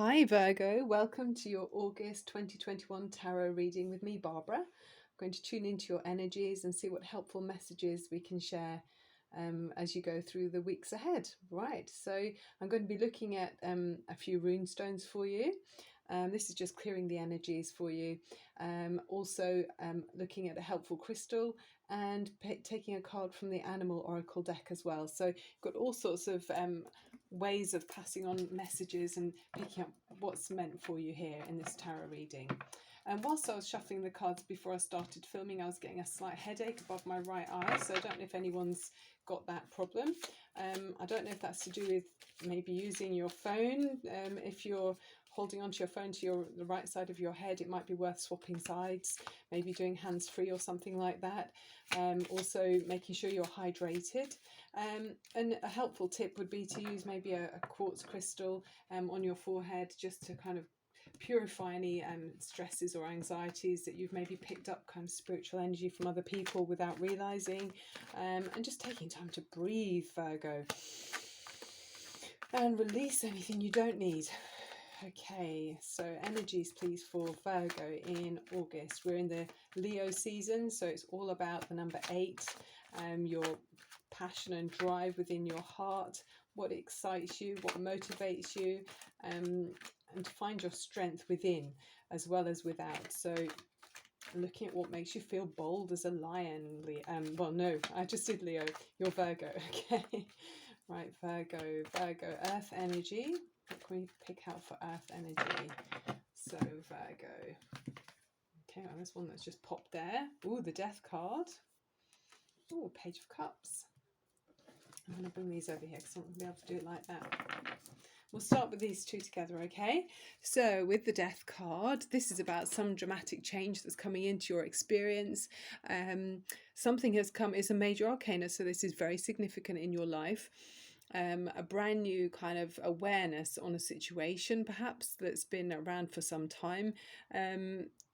Hi Virgo, welcome to your August 2021 tarot reading with me, Barbara. I'm going to tune into your energies and see what helpful messages we can share as you go through the weeks ahead. Right, so I'm going to be looking at a few rune stones for you. This is just clearing the energies for you. Also looking at a helpful crystal and taking a card from the Animal Oracle deck as well. So you've got all sorts of ways of passing on messages and picking up what's meant for you here in this tarot reading. And whilst I was shuffling the cards before I started filming, I was getting a slight headache above my right eye, so I don't know if anyone's got that problem. I don't know if that's to do with maybe using your phone. If you're holding onto your phone to the right side of your head, it might be worth swapping sides, maybe doing hands-free or something like that. Also making sure you're hydrated. And a helpful tip would be to use maybe a quartz crystal on your forehead, just to kind of purify any stresses or anxieties that you've maybe picked up, kind of spiritual energy from other people without realizing, and just taking time to breathe, Virgo, and release anything you don't need. Okay, so energies please for Virgo in August. We're in the Leo season, so it's all about the number 8, your passion and drive within your heart, what excites you, what motivates you, and to find your strength within as well as without. So looking at what makes you feel bold as a lion. Well, no, I just did Leo. You're Virgo. Okay, right, Virgo, earth energy. What can we pick out for earth energy? So Virgo. Okay, well, there's one that's just popped there. Ooh, the death card. Ooh, page of cups. I'm going to bring these over here because I'm not going to be able to do it like that. We'll start with these two together, okay? So with the death card, this is about some dramatic change that's coming into your experience. Something has come, it's a major arcana, so this is very significant in your life. A brand new kind of awareness on a situation, perhaps, that's been around for some time.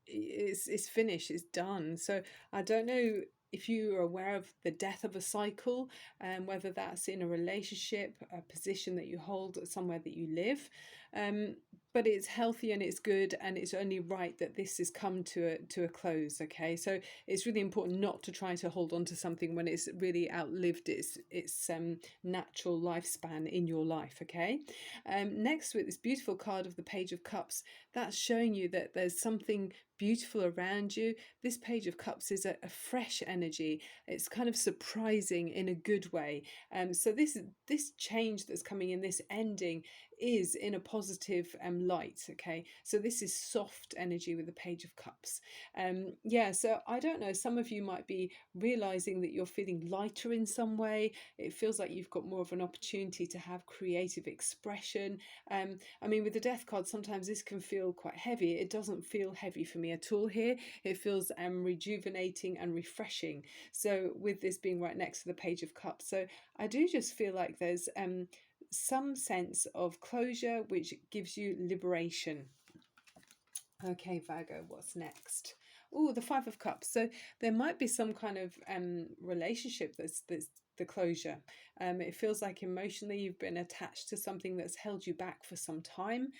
It's finished, it's done. So I don't know if you are aware of the death of a cycle, whether that's in a relationship, a position that you hold, somewhere that you live. But it's healthy and it's good, and it's only right that this has come to a close. Okay, so it's really important not to try to hold on to something when it's really outlived its natural lifespan in your life. Okay, next to it, this beautiful card of the Page of Cups, that's showing you that there's something beautiful around you. This Page of Cups is a fresh energy. It's kind of surprising in a good way. So this change that's coming in, this ending, is in a positive light. Okay, so this is soft energy with the Page of Cups. Yeah, so I don't know, some of you might be realizing that you're feeling lighter in some way. It feels like you've got more of an opportunity to have creative expression. I mean, with the death card, sometimes this can feel quite heavy. It doesn't feel heavy for me at all here. It feels rejuvenating and refreshing. So with this being right next to the Page of Cups, so I do just feel like there's some sense of closure, which gives you liberation. Okay, Virgo, what's next? Oh, the Five of Cups. So there might be some kind of relationship that's the closure. It feels like emotionally you've been attached to something that's held you back for some time.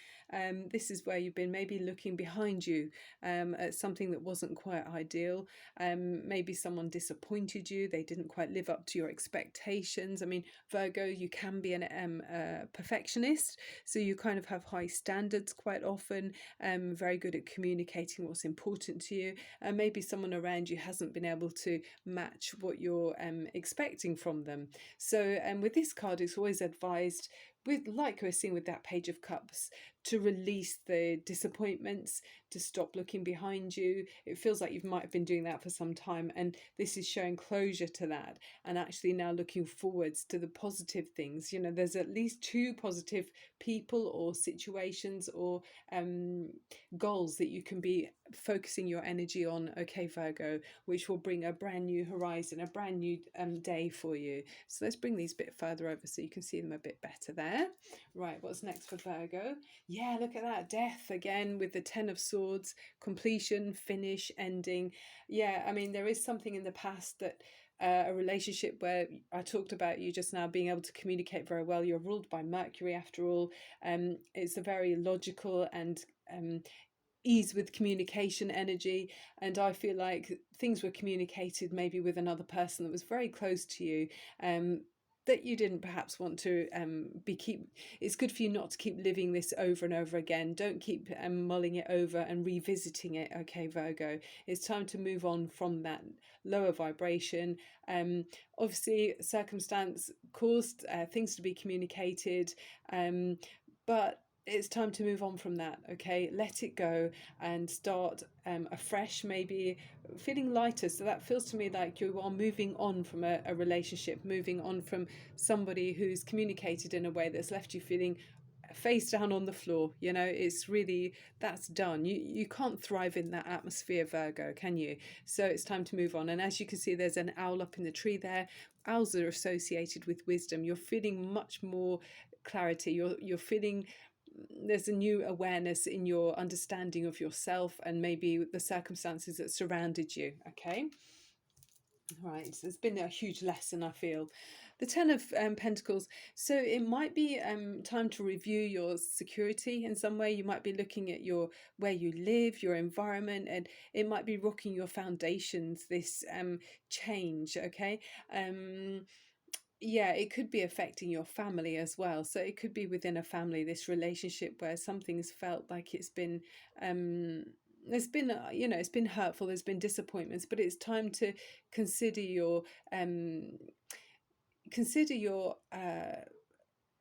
This is where you've been maybe looking behind you at something that wasn't quite ideal. Maybe someone disappointed you. They didn't quite live up to your expectations. I mean, Virgo, you can be a perfectionist, so you kind of have high standards quite often, very good at communicating what's important to you, and maybe someone around you hasn't been able to match what you're expecting from them. So with this card, it's always advised, like we're seeing with that Page of Cups, to release the disappointments, to stop looking behind you. It feels like you might have been doing that for some time, and this is showing closure to that, and actually now looking forwards to the positive things. You know, there's at least 2 positive people or situations or goals that you can be focusing your energy on, okay, Virgo, which will bring a brand new horizon, a brand new day for you. So let's bring these a bit further over so you can see them a bit better there. Right, what's next for Virgo? Yeah, look at that, death again with the 10 of Swords, completion, finish, ending. Yeah, I mean, there is something in the past that a relationship where I talked about you just now being able to communicate very well. You're ruled by Mercury after all. It's a very logical and ease with communication energy, and I feel like things were communicated maybe with another person that was very close to you, um, that you didn't perhaps want to be keep. It's good for you not to keep living this over and over again. Don't keep mulling it over and revisiting it. Okay, Virgo, it's time to move on from that lower vibration. um Obviously circumstance caused things to be communicated, but it's time to move on from that. Okay, let it go and start afresh, maybe feeling lighter. So that feels to me like you are moving on from a relationship, moving on from somebody who's communicated in a way that's left you feeling face down on the floor. You know, it's really, that's done. You can't thrive in that atmosphere, Virgo, can you? So it's time to move on. And as you can see, there's an owl up in the tree there. Owls are associated with wisdom. You're feeling much more clarity. You're feeling there's a new awareness in your understanding of yourself and maybe the circumstances that surrounded you. Okay, right, so it's been a huge lesson, I feel. The Ten of Pentacles, so it might be time to review your security in some way. You might be looking at your where you live, your environment, and it might be rocking your foundations, this change. Okay, yeah, it could be affecting your family as well. So it could be within a family, this relationship where something's felt like it's been there's been it's been hurtful, there's been disappointments, but it's time to consider your um consider your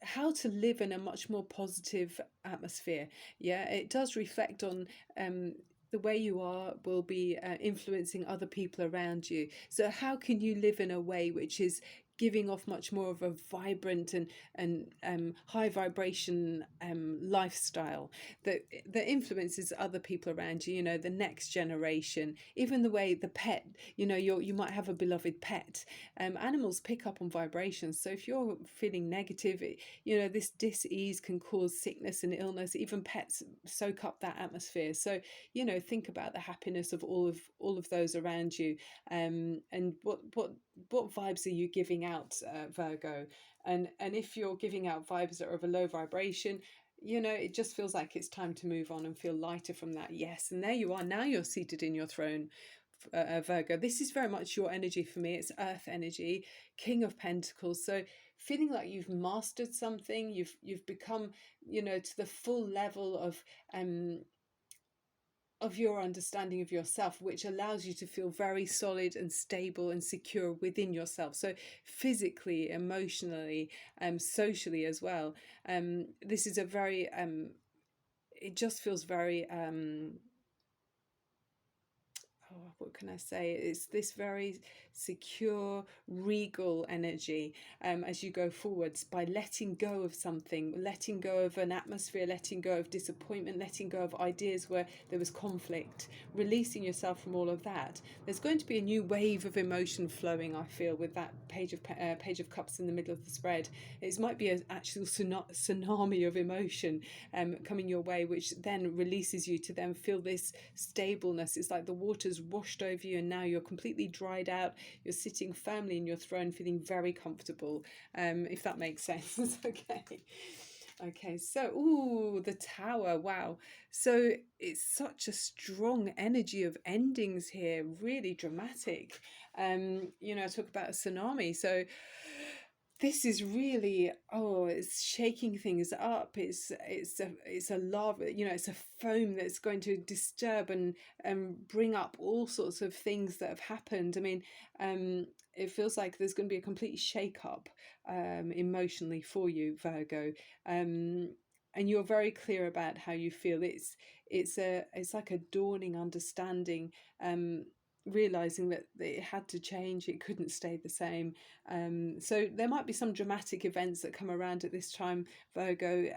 how to live in a much more positive atmosphere. Yeah, it does reflect on the way you are will be influencing other people around you. So how can you live in a way which is giving off much more of a vibrant and high vibration lifestyle that influences other people around you, you know, the next generation, even the way the pet, you know, you might have a beloved pet. Animals pick up on vibrations, so if you're feeling negative, you know, this dis-ease can cause sickness and illness. Even pets soak up that atmosphere. So, you know, think about the happiness of all of those around you, and what vibes are you giving out, Virgo? And if you're giving out vibes that are of a low vibration, you know, it just feels like it's time to move on and feel lighter from that. Yes, and there you are, now you're seated in your throne, Virgo. This is very much your energy for me. It's earth energy, King of Pentacles. So feeling like you've mastered something, you've become, you know, to the full level of your understanding of yourself, which allows you to feel very solid and stable and secure within yourself. So physically, emotionally, socially as well. This is a very it just feels very what can I say? It's this very secure, regal energy as you go forwards, by letting go of something, letting go of an atmosphere, letting go of disappointment, letting go of ideas where there was conflict, releasing yourself from all of that. There's going to be a new wave of emotion flowing, I feel, with that Page of Cups in the middle of the spread. It might be an actual tsunami of emotion coming your way, which then releases you to then feel this stableness. It's like the water's washed over you and now you're completely dried out. You're sitting firmly in your throne, feeling very comfortable, if that makes sense. Okay, so, ooh, the Tower, wow. So it's such a strong energy of endings here, really dramatic. You know, I talk about a tsunami, so this is really, oh, it's shaking things up. It's a lava, you know, it's a foam that's going to disturb and bring up all sorts of things that have happened. I mean, it feels like there's going to be a complete shake up emotionally for you, Virgo. And you're very clear about how you feel. It's like a dawning understanding, realizing that it had to change, it couldn't stay the same. So there might be some dramatic events that come around at this time, Virgo.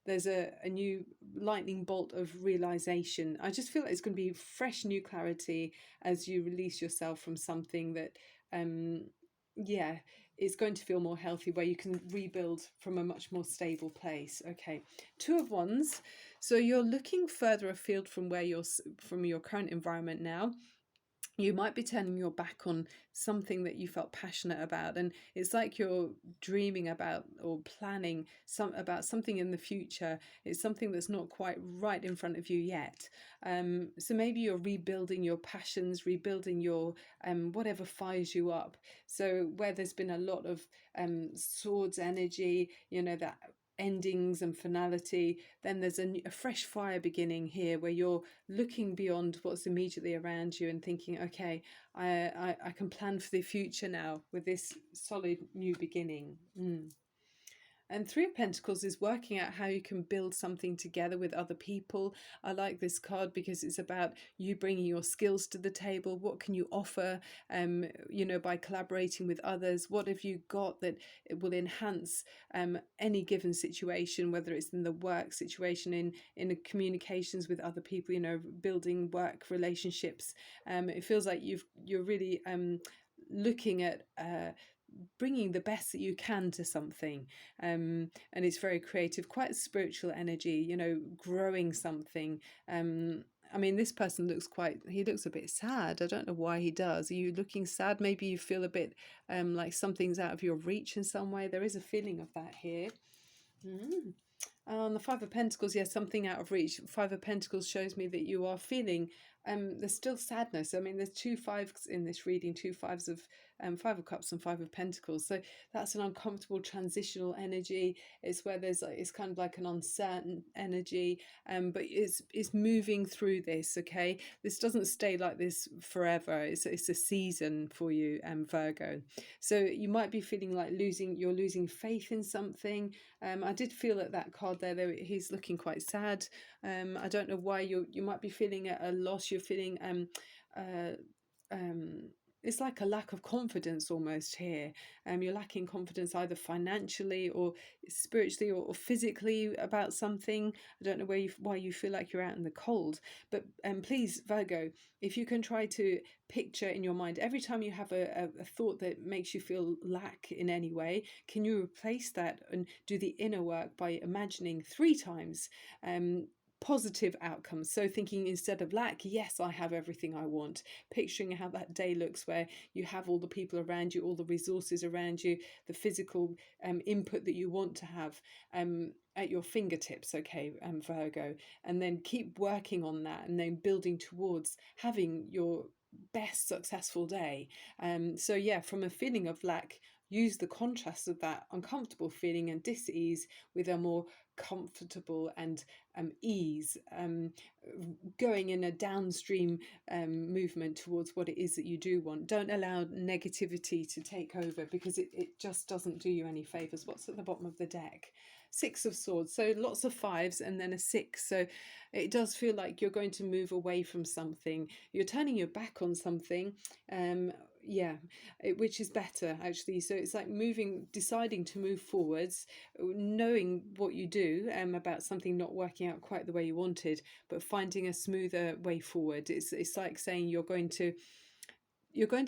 There's a new lightning bolt of realization. I just feel like it's going to be fresh new clarity as you release yourself from something that yeah, it's going to feel more healthy, where you can rebuild from a much more stable place. Okay, Two of Wands. So you're looking further afield from where you're from your current environment now. you might be turning your back on something that you felt passionate about, and it's like you're dreaming about or planning about something in the future. It's something that's not quite right in front of you yet. So maybe you're rebuilding your passions, rebuilding your whatever fires you up. So where there's been a lot of swords energy, that endings and finality, then there's a fresh fire beginning here, where you're looking beyond what's immediately around you and thinking, okay, I can plan for the future now with this solid new beginning. And Three of Pentacles is working out how you can build something together with other people. I like this card because it's about you bringing your skills to the table. What can you offer, by collaborating with others? What have you got that it will enhance any given situation, whether it's in the work situation, in the communications with other people, building work relationships. It feels like you're really looking at bringing the best that you can to something, and it's very creative, quite spiritual energy, growing something. I mean, this person he looks a bit sad. I don't know why he does. Are you looking sad? Maybe you feel a bit like something's out of your reach in some way. There is a feeling of that here. On the Five of Pentacles, yes, something out of reach. Five of Pentacles shows me that you are feeling there's still sadness. I mean, there's two fives in this reading, two fives of Five of Cups and Five of Pentacles. So that's an uncomfortable transitional energy. It's where it's kind of like an uncertain energy, but it's moving through this. Okay, this doesn't stay like this forever. It's a season for you, Virgo. So you might be feeling like you're losing faith in something. I did feel at that card there he's looking quite sad. I don't know why you might be feeling a loss. You're feeling it's like a lack of confidence almost here. You're lacking confidence either financially or spiritually or physically about something. I don't know why you feel like you're out in the cold. But please, Virgo, if you can try to picture in your mind every time you have a thought that makes you feel lack in any way, can you replace that and do the inner work by imagining 3 times positive outcomes? So thinking, instead of lack, yes, I have everything I want. Picturing how that day looks, where you have all the people around you, all the resources around you, the physical input that you want to have at your fingertips. Okay, Virgo, and then keep working on that, and then building towards having your best successful day. So yeah, from a feeling of lack, use the contrast of that uncomfortable feeling and dis-ease with a more comfortable and ease, going in a downstream movement towards what it is that you do want. Don't allow negativity to take over, because it just doesn't do you any favors. What's at the bottom of the deck? Six of Swords, so lots of fives and then a 6. So it does feel like you're going to move away from something. You're turning your back on something. Which is better actually. So it's like deciding to move forwards, knowing what you do about something not working out quite the way you wanted, but finding a smoother way forward. It's like saying you're going to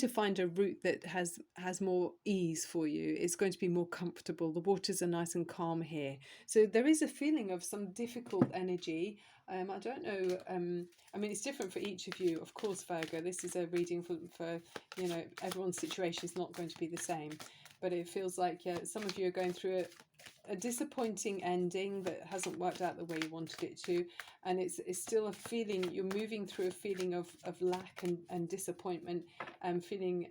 find a route that has more ease for you. It's going to be more comfortable. The waters are nice and calm here. So there is a feeling of some difficult energy. I don't know. I mean, it's different for each of you, of course, Virgo. This is a reading for everyone's situation is not going to be the same. But it feels like some of you are going through a disappointing ending that hasn't worked out the way you wanted it to, and it's still a feeling. You're moving through a feeling of lack and disappointment, and feeling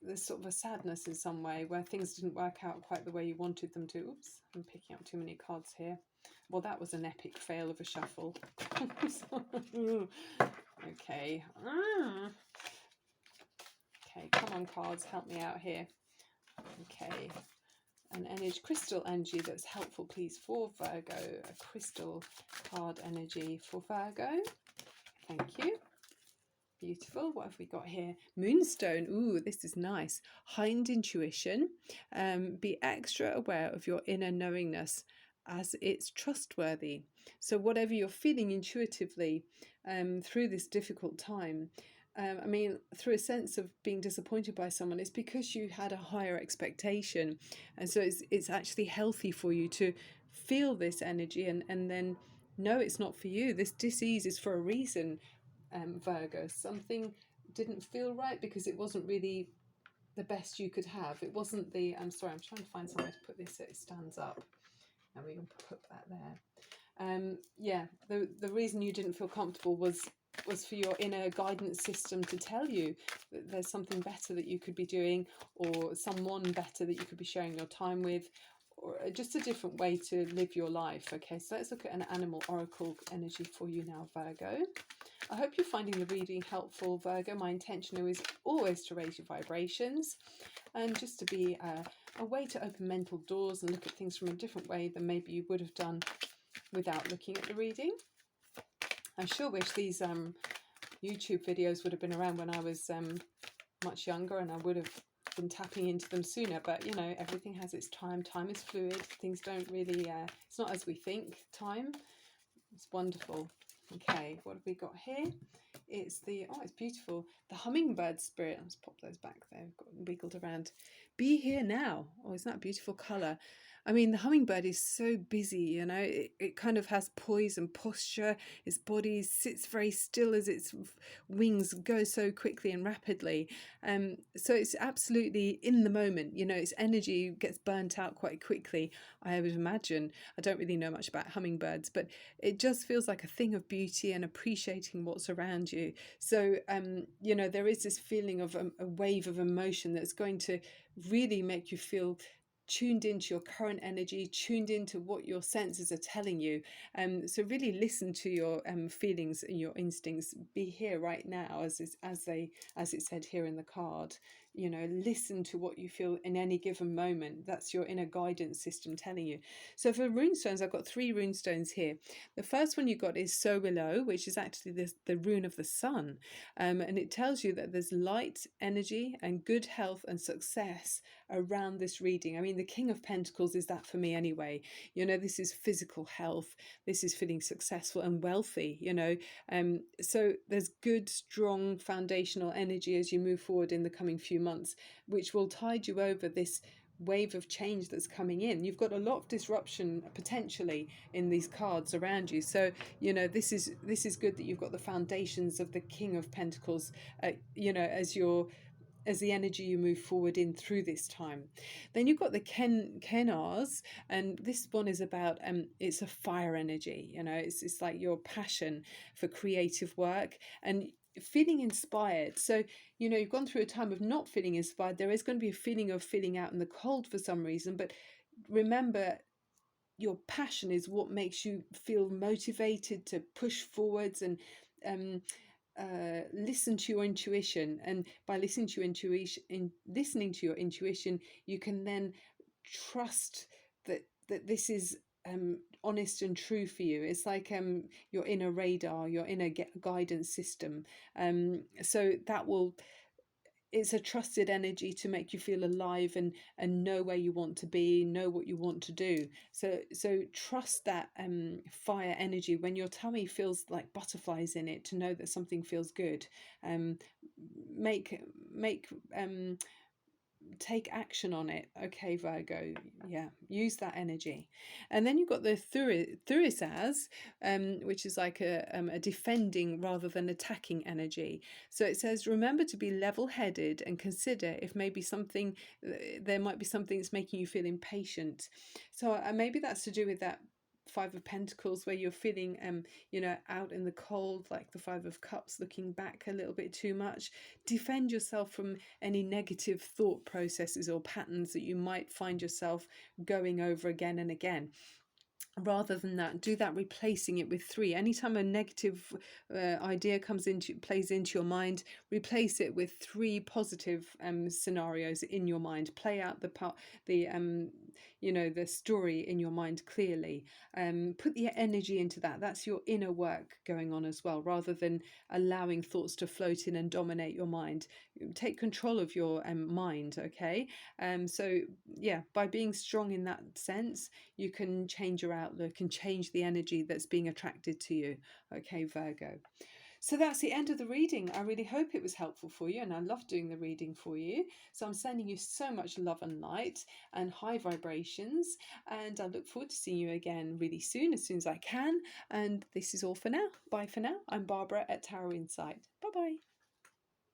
there's sort of a sadness in some way where things didn't work out quite the way you wanted them to. Oops, I'm picking up too many cards here. Well, that was an epic fail of a shuffle. Okay. Okay, come on, cards, help me out here. Okay. An energy, crystal energy that's helpful, please, for Virgo. A crystal card energy for Virgo. Thank you. Beautiful. What have we got here? Moonstone. Ooh, this is nice. Heightened intuition. Be extra aware of your inner knowingness, as it's trustworthy. So whatever you're feeling intuitively through this difficult time, I mean, through a sense of being disappointed by someone, it's because you had a higher expectation. And so it's actually healthy for you to feel this energy and then know it's not for you. This dis-ease is for a reason. Virgo. Something didn't feel right because it wasn't really the best you could have. It wasn't the, I'm sorry, I'm trying to find somewhere to put this so it stands up. And we can put that there. Yeah, the reason you didn't feel comfortable was for your inner guidance system to tell you that there's something better that you could be doing, or someone better that you could be sharing your time with, or just a different way to live your life. Okay, so let's look at an animal oracle energy for you now, Virgo. I hope you're finding the reading helpful, Virgo. My intention is always to raise your vibrations and just to be a way to open mental doors and look at things from a different way than maybe you would have done without looking at the reading. I sure wish these YouTube videos would have been around when I was much younger, and I would have been tapping into them sooner, but you know, everything has its time. Time is fluid. Things don't really, it's not as we think. Time, it's wonderful. Okay, what have we got here? It's the, oh, it's beautiful. The hummingbird spirit. Let's pop those back there. Got wiggled around. Be here now. Oh, isn't that a beautiful colour? I mean, the hummingbird is so busy, you know, it kind of has poise and posture. Its body sits very still as its wings go so quickly and rapidly. So it's absolutely in the moment, you know, its energy gets burnt out quite quickly, I would imagine. I don't really know much about hummingbirds, but it just feels like a thing of beauty and appreciating what's around you. So, you know, there is this feeling of a wave of emotion that's going to really make you feel tuned into your current energy, tuned into what your senses are telling you. So really listen to your feelings and your instincts. Be here right now, as it said here in the card. You know, listen to what you feel in any given moment. That's your inner guidance system telling you. So for runestones, I've got 3 runestones here. The first one you got is So Below, which is actually the rune of the sun. And it tells you that there's light, energy, and good health and success around this reading. I mean, the King of Pentacles is that for me anyway. You know, this is physical health. This is feeling successful and wealthy, you know. So there's good, strong foundational energy as you move forward in the coming few months, which will tide you over this wave of change that's coming in. You've got a lot of disruption potentially in these cards around you, so you know this is good that you've got the foundations of the King of Pentacles, you know, as the energy you move forward in through this time. Then you've got the Kenars, and this one is about it's a fire energy, you know, it's like your passion for creative work and feeling inspired. So you know, you've gone through a time of not feeling inspired. There is going to be a feeling of feeling out in the cold for some reason, but remember, your passion is what makes you feel motivated to push forwards and listen to your intuition. And by listening to your intuition, you can then trust that this is honest and true for you. It's like your inner radar, your inner guidance system. So that will, it's a trusted energy to make you feel alive and know where you want to be, know what you want to do. So trust that fire energy when your tummy feels like butterflies in it, to know that something feels good. Make take action on it. Okay, Virgo, yeah, use that energy. And then you've got the Thurisaz, which is like a defending rather than attacking energy. So it says, remember to be level-headed and consider if maybe something, there might be something that's making you feel impatient. So maybe that's to do with that Five of Pentacles, where you're feeling you know, out in the cold, like the Five of Cups, looking back a little bit too much. Defend yourself from any negative thought processes or patterns that you might find yourself going over again and again. Rather than that, do that replacing it with 3. Anytime a negative idea plays into your mind, replace it with 3 positive scenarios in your mind. Play out the you know, the story in your mind clearly. Put the energy into that. That's your inner work going on as well, rather than allowing thoughts to float in and dominate your mind. Take control of your mind. Okay, so yeah, by being strong in that sense, you can change your outlook and change the energy that's being attracted to you. Okay, Virgo. So that's the end of the reading. I really hope it was helpful for you, and I love doing the reading for you. So I'm sending you so much love and light and high vibrations, and I look forward to seeing you again really soon as I can. And this is all for now. Bye for now. I'm Barbara at Tarot Insight. Bye bye.